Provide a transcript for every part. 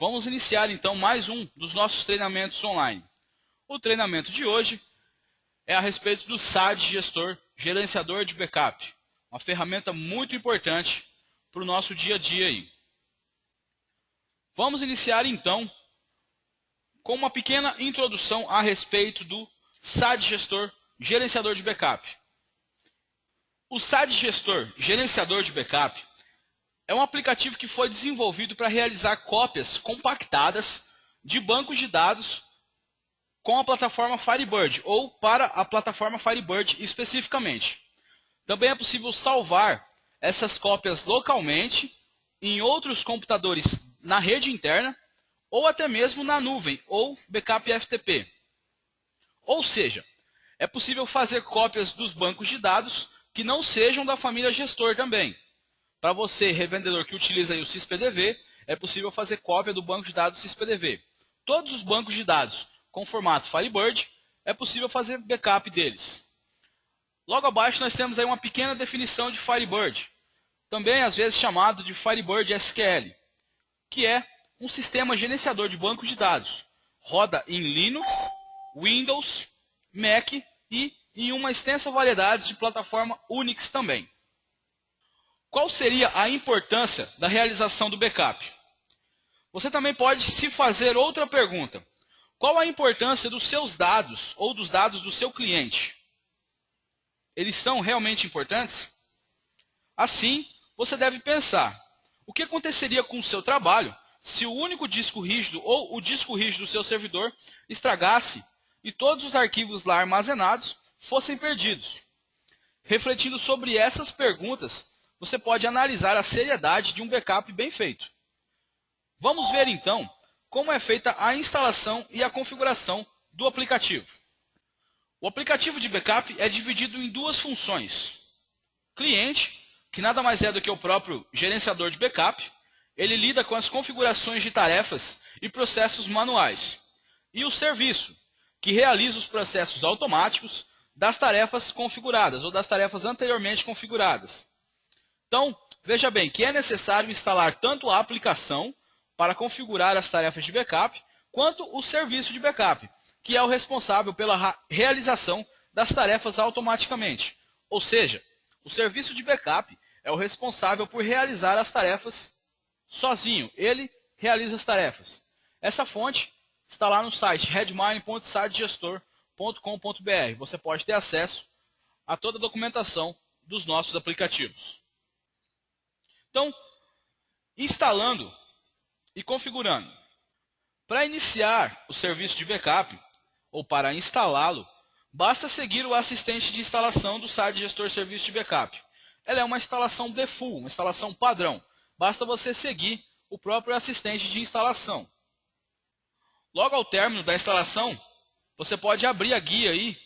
Vamos iniciar então mais um dos nossos treinamentos online. O treinamento de hoje é a respeito do SAD Gestor, Gerenciador de Backup, uma ferramenta muito importante para o nosso dia a dia aí. Vamos iniciar então com uma pequena introdução a respeito do SAD Gestor, Gerenciador de Backup. O SAD Gestor, Gerenciador de Backup é um aplicativo que foi desenvolvido para realizar cópias compactadas de bancos de dados com a plataforma Firebird, ou para a plataforma Firebird especificamente. Também é possível salvar essas cópias localmente em outros computadores na rede interna, ou até mesmo na nuvem, ou backup FTP. Ou seja, é possível fazer cópias dos bancos de dados que não sejam da família gestor também. Para você, revendedor que utiliza aí o SysPDV, é possível fazer cópia do banco de dados SysPDV. Todos os bancos de dados com formato Firebird, é possível fazer backup deles. Logo abaixo nós temos aí uma pequena definição de Firebird, também às vezes chamado de Firebird SQL, que é um sistema gerenciador de bancos de dados. Roda em Linux, Windows, Mac e em uma extensa variedade de plataforma Unix também. Qual seria a importância da realização do backup? Você também pode se fazer outra pergunta. Qual a importância dos seus dados ou dos dados do seu cliente? Eles são realmente importantes? Assim, você deve pensar, o que aconteceria com o seu trabalho se o único disco rígido ou o disco rígido do seu servidor estragasse e todos os arquivos lá armazenados fossem perdidos? Refletindo sobre essas perguntas, você pode analisar a seriedade de um backup bem feito. Vamos ver então como é feita a instalação e a configuração do aplicativo. O aplicativo de backup é dividido em duas funções. Cliente, que nada mais é do que o próprio gerenciador de backup, ele lida com as configurações de tarefas e processos manuais. E o serviço, que realiza os processos automáticos das tarefas configuradas ou das tarefas anteriormente configuradas. Então, veja bem que é necessário instalar tanto a aplicação para configurar as tarefas de backup, quanto o serviço de backup, que é o responsável pela realização das tarefas automaticamente. Ou seja, o serviço de backup é o responsável por realizar as tarefas sozinho. Ele realiza as tarefas. Essa fonte está lá no site redmine.sadgestor.com.br. Você pode ter acesso a toda a documentação dos nossos aplicativos. Então, instalando e configurando. Para iniciar o serviço de backup, ou para instalá-lo, basta seguir o assistente de instalação do SAD Gestor Serviço de Backup. Ela é uma instalação default, uma instalação padrão. Basta você seguir o próprio assistente de instalação. Logo ao término da instalação, você pode abrir a guia aí,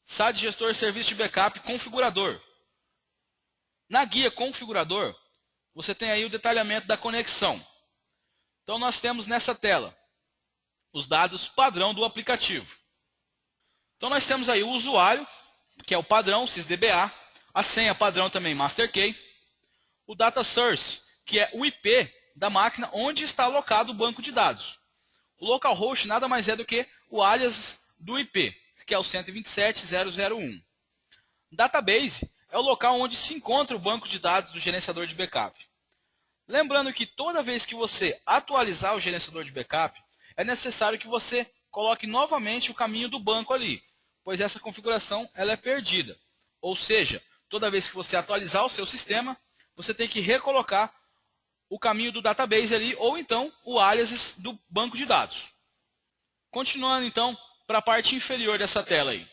SAD Gestor Serviço de Backup Configurador. Na guia Configurador, você tem aí o detalhamento da conexão. Então nós temos nessa tela os dados padrão do aplicativo. Então nós temos aí o usuário, que é o padrão sysdba, a senha padrão também masterkey, o data source, que é o IP da máquina onde está alocado o banco de dados. O localhost nada mais é do que o alias do IP, que é o 127.0.0.1. Database é o local onde se encontra o banco de dados do gerenciador de backup. Lembrando que toda vez que você atualizar o gerenciador de backup, é necessário que você coloque novamente o caminho do banco ali, pois essa configuração ela é perdida. Ou seja, toda vez que você atualizar o seu sistema, você tem que recolocar o caminho do database ali, ou então o alias do banco de dados. Continuando então para a parte inferior dessa tela aí.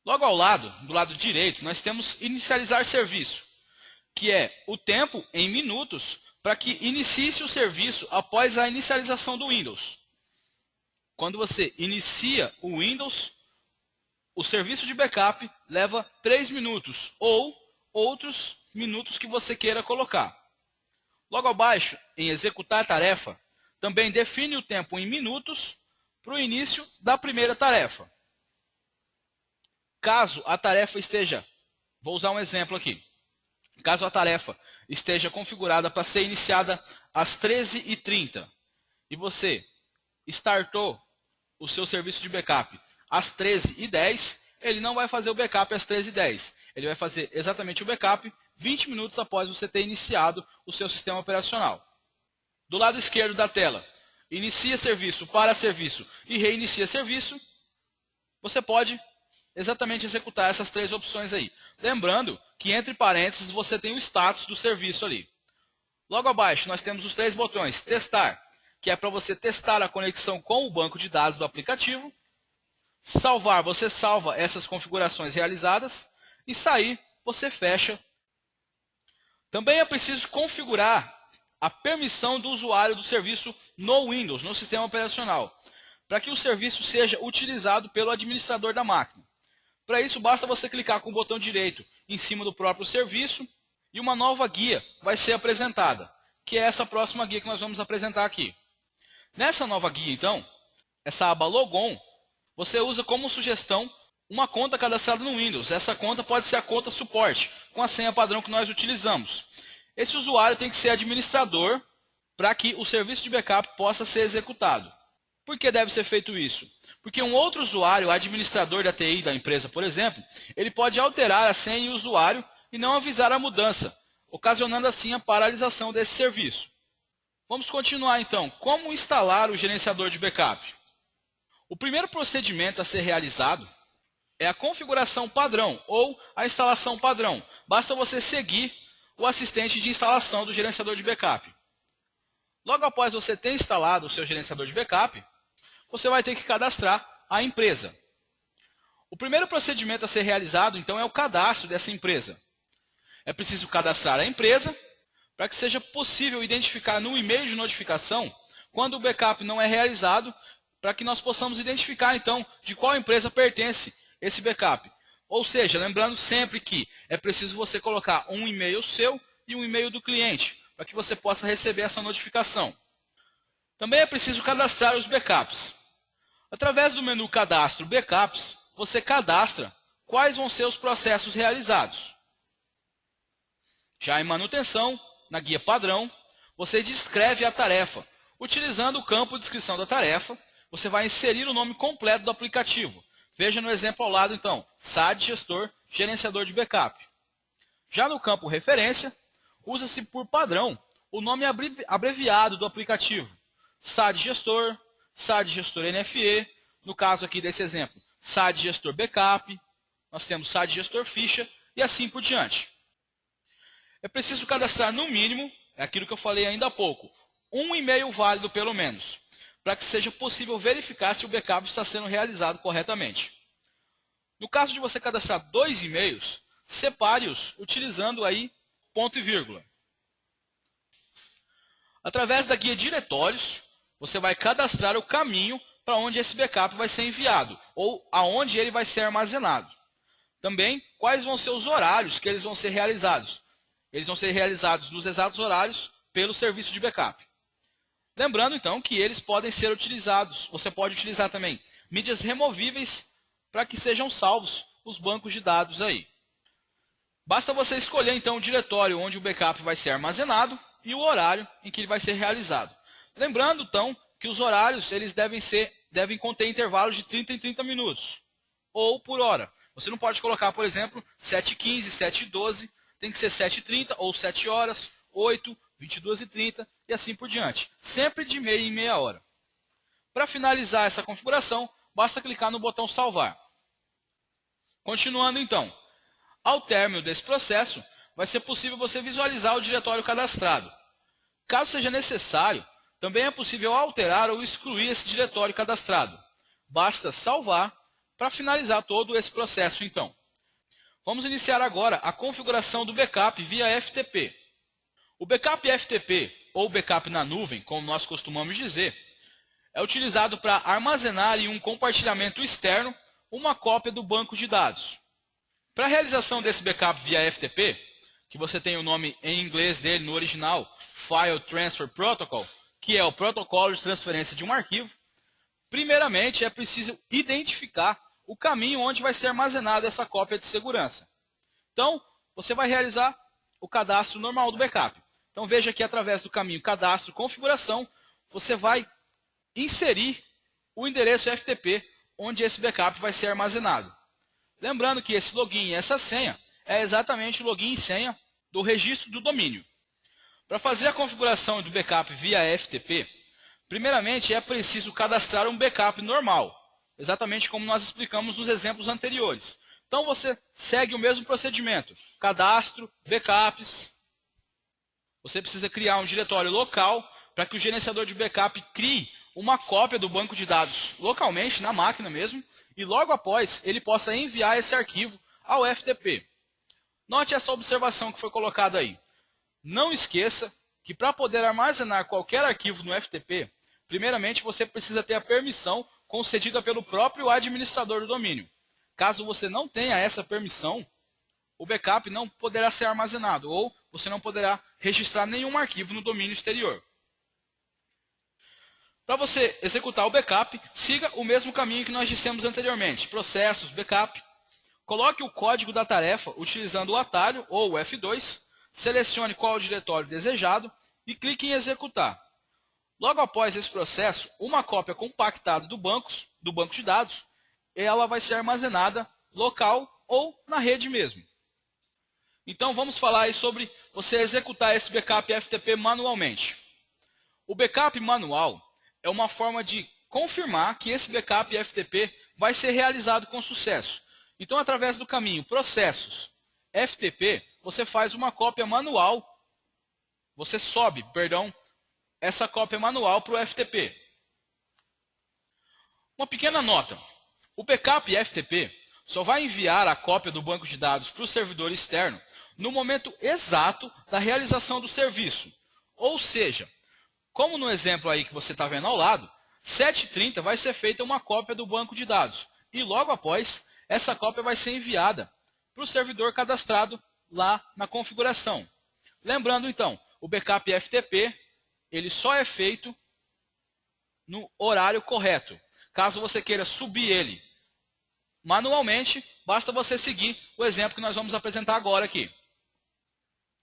Logo ao lado, do lado direito, nós temos inicializar serviço, que é o tempo em minutos para que inicie o serviço após a inicialização do Windows. Quando você inicia o Windows, o serviço de backup leva 3 minutos ou outros minutos que você queira colocar. Logo abaixo, em executar tarefa, também define o tempo em minutos para o início da primeira tarefa. Caso a tarefa esteja, vou usar um exemplo aqui, Caso a tarefa esteja configurada para ser iniciada às 13h30 e você startou o seu serviço de backup às 13h10, ele não vai fazer o backup às 13h10. Ele vai fazer exatamente o backup 20 minutos após você ter iniciado o seu sistema operacional. Do lado esquerdo da tela, inicia serviço, para serviço e reinicia serviço. Você pode exatamente executar essas três opções aí. Lembrando que entre parênteses você tem o status do serviço ali. Logo abaixo nós temos os três botões. Testar, que é para você testar a conexão com o banco de dados do aplicativo. Salvar, você salva essas configurações realizadas. E sair, você fecha. Também é preciso configurar a permissão do usuário do serviço no Windows, no sistema operacional, para que o serviço seja utilizado pelo administrador da máquina. Para isso, basta você clicar com o botão direito em cima do próprio serviço e uma nova guia vai ser apresentada, que é essa próxima guia que nós vamos apresentar aqui. Nessa nova guia, então, essa aba Logon, você usa como sugestão uma conta cadastrada no Windows. Essa conta pode ser a conta suporte, com a senha padrão que nós utilizamos. Esse usuário tem que ser administrador para que o serviço de backup possa ser executado. Por que deve ser feito isso? Porque um outro usuário, administrador da TI da empresa, por exemplo, ele pode alterar a senha e o usuário e não avisar a mudança, ocasionando assim a paralisação desse serviço. Vamos continuar então. Como instalar o gerenciador de backup? O primeiro procedimento a ser realizado é a configuração padrão ou a instalação padrão. Basta você seguir o assistente de instalação do gerenciador de backup. Logo após você ter instalado o seu gerenciador de backup, você vai ter que cadastrar a empresa. O primeiro procedimento a ser realizado, então, é o cadastro dessa empresa. É preciso cadastrar a empresa para que seja possível identificar no e-mail de notificação quando o backup não é realizado, para que nós possamos identificar, então, de qual empresa pertence esse backup. Ou seja, lembrando sempre que é preciso você colocar um e-mail seu e um e-mail do cliente, para que você possa receber essa notificação. Também é preciso cadastrar os backups. Através do menu Cadastro Backups, você cadastra quais vão ser os processos realizados. Já em manutenção, na guia padrão, você descreve a tarefa. Utilizando o campo de descrição da tarefa, você vai inserir o nome completo do aplicativo. Veja no exemplo ao lado, então, SAD Gestor, Gerenciador de Backup. Já no campo Referência, usa-se por padrão o nome abreviado do aplicativo. SAD Gestor, SAD Gestor NFE, no caso aqui desse exemplo, SAD Gestor Backup, nós temos SAD Gestor Ficha e assim por diante. É preciso cadastrar no mínimo, é aquilo que eu falei ainda há pouco, um e-mail válido pelo menos, para que seja possível verificar se o backup está sendo realizado corretamente. No caso de você cadastrar 2 e-mails, separe-os utilizando aí ponto e vírgula. Através da guia Diretórios, você vai cadastrar o caminho para onde esse backup vai ser enviado, ou aonde ele vai ser armazenado. Também, quais vão ser os horários que eles vão ser realizados. Eles vão ser realizados nos exatos horários pelo serviço de backup. Lembrando, então, que eles podem ser utilizados, você pode utilizar também mídias removíveis para que sejam salvos os bancos de dados aí. Basta você escolher, então, o diretório onde o backup vai ser armazenado e o horário em que ele vai ser realizado. Lembrando, então, que os horários eles devem conter intervalos de 30 em 30 minutos, ou por hora. Você não pode colocar, por exemplo, 7h15, 7h12, tem que ser 7h30 ou 7 horas, 8, 22h30 e assim por diante. Sempre de meia em meia hora. Para finalizar essa configuração, basta clicar no botão salvar. Continuando então. Ao término desse processo, vai ser possível você visualizar o diretório cadastrado. Caso seja necessário, também é possível alterar ou excluir esse diretório cadastrado. Basta salvar para finalizar todo esse processo então. Vamos iniciar agora a configuração do backup via FTP. O backup FTP, ou backup na nuvem, como nós costumamos dizer, é utilizado para armazenar em um compartilhamento externo uma cópia do banco de dados. Para a realização desse backup via FTP, que você tem o nome em inglês dele no original, File Transfer Protocol, que é o protocolo de transferência de um arquivo, primeiramente é preciso identificar o caminho onde vai ser armazenada essa cópia de segurança. Então, você vai realizar o cadastro normal do backup. Então veja que através do caminho cadastro configuração, você vai inserir o endereço FTP onde esse backup vai ser armazenado. Lembrando que esse login e essa senha é exatamente o login e senha do registro do domínio. Para fazer a configuração do backup via FTP, primeiramente é preciso cadastrar um backup normal, exatamente como nós explicamos nos exemplos anteriores. Então você segue o mesmo procedimento, cadastro, backups. Você precisa criar um diretório local para que o gerenciador de backup crie uma cópia do banco de dados localmente, na máquina mesmo, e logo após ele possa enviar esse arquivo ao FTP. Note essa observação que foi colocada aí. Não esqueça que para poder armazenar qualquer arquivo no FTP, primeiramente você precisa ter a permissão concedida pelo próprio administrador do domínio. Caso você não tenha essa permissão, o backup não poderá ser armazenado ou você não poderá registrar nenhum arquivo no domínio exterior. Para você executar o backup, siga o mesmo caminho que nós dissemos anteriormente. Processos, backup. Coloque o código da tarefa utilizando o atalho ou o F2, selecione qual o diretório desejado e clique em executar. Logo após esse processo, uma cópia compactada do banco de dados, ela vai ser armazenada local ou na rede mesmo. Então vamos falar aí sobre você executar esse backup FTP manualmente. O backup manual é uma forma de confirmar que esse backup FTP vai ser realizado com sucesso. Então, através do caminho processos FTP, você faz uma cópia manual, você sobe, essa cópia manual para o FTP. Uma pequena nota, o backup FTP só vai enviar a cópia do banco de dados para o servidor externo no momento exato da realização do serviço. Ou seja, como no exemplo aí que você está vendo ao lado, 7h30 vai ser feita uma cópia do banco de dados. E logo após, essa cópia vai ser enviada para o servidor cadastrado lá na configuração. Lembrando então, o backup FTP, ele só é feito no horário correto. Caso você queira subir ele manualmente, basta você seguir o exemplo que nós vamos apresentar agora aqui.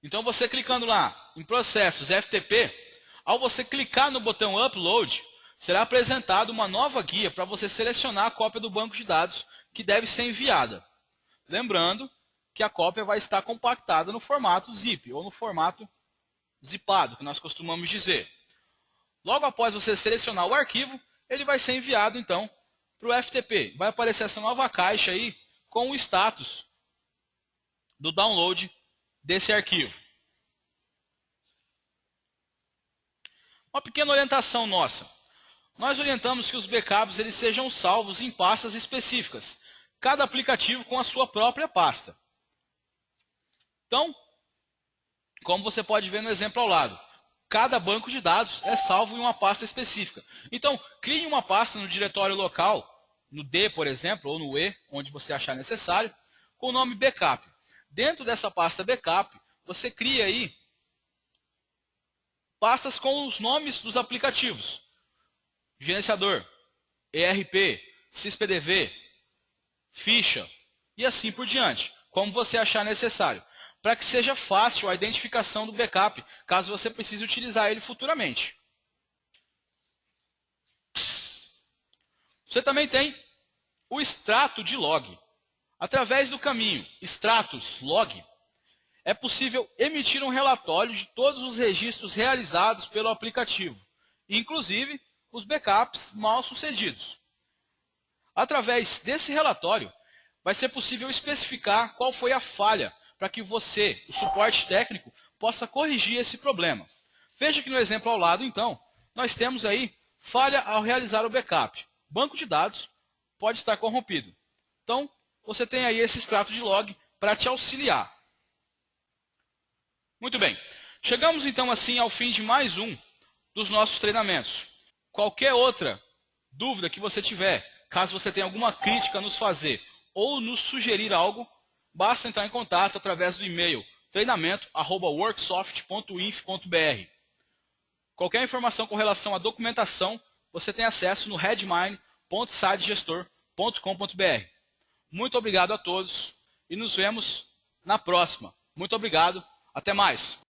Então você clicando lá em processos FTP, ao você clicar no botão Upload, será apresentada uma nova guia para você selecionar a cópia do banco de dados que deve ser enviada. Lembrando que a cópia vai estar compactada no formato zip ou no formato zipado, que nós costumamos dizer. Logo após você selecionar o arquivo, ele vai ser enviado então para o FTP. Vai aparecer essa nova caixa aí com o status do download desse arquivo. Uma pequena orientação nossa. Nós orientamos que os backups eles sejam salvos em pastas específicas, cada aplicativo com a sua própria pasta. Então, como você pode ver no exemplo ao lado, cada banco de dados é salvo em uma pasta específica. Então, crie uma pasta no diretório local, no D, por exemplo, ou no E, onde você achar necessário, com o nome backup. Dentro dessa pasta backup, você cria aí pastas com os nomes dos aplicativos. Gerenciador, ERP, SysPDV, ficha e assim por diante, como você achar necessário, para que seja fácil a identificação do backup, caso você precise utilizar ele futuramente. Você também tem o extrato de log. Através do caminho Status Log, é possível emitir um relatório de todos os registros realizados pelo aplicativo, inclusive os backups mal sucedidos. Através desse relatório, vai ser possível especificar qual foi a falha para que você, o suporte técnico, possa corrigir esse problema. Veja que no exemplo ao lado, então, nós temos aí falha ao realizar o backup. Banco de dados pode estar corrompido. Então, você tem aí esse extrato de log para te auxiliar. Muito bem. Chegamos então assim ao fim de mais um dos nossos treinamentos. Qualquer outra dúvida que você tiver, caso você tenha alguma crítica a nos fazer ou nos sugerir algo, basta entrar em contato através do e-mail treinamento@worksoft.inf.br. Qualquer informação com relação à documentação, você tem acesso no redmine.sitegestor.com.br. Muito obrigado a todos e nos vemos na próxima. Muito obrigado. Até mais!